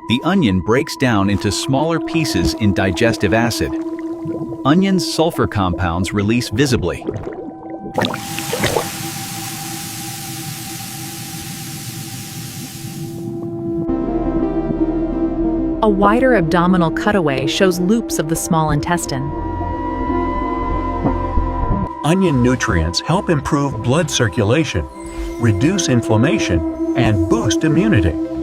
The onion breaks down into smaller pieces in digestive acid. Onion's sulfur compounds release visibly. A wider abdominal cutaway shows loops of the small intestine. Onion nutrients help improve blood circulation, reduce inflammation, and boost immunity.